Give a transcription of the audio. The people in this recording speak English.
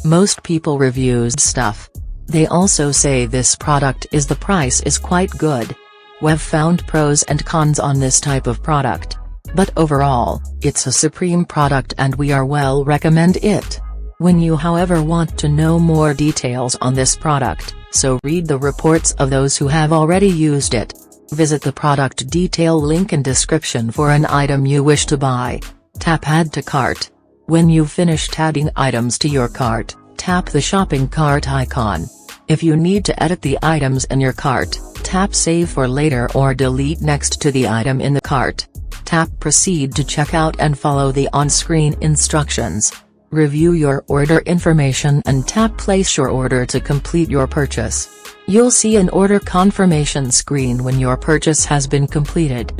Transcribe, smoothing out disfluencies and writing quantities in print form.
Most people reviews stuff. They also say this product is the price is quite good. We've found pros and cons on this type of product. But overall, it's a supreme product and we are well recommend it. When you however want to know more details on this product, so read the reports of those who have already used it. Visit the product detail link in description for an item you wish to buy. Tap Add to Cart. When you've finished adding items to your cart, tap the shopping cart icon. If you need to edit the items in your cart, tap Save for later or delete next to the item in the cart. Tap Proceed to checkout and follow the on-screen instructions. Review your order information and tap Place your order to complete your purchase. You'll see an order confirmation screen when your purchase has been completed.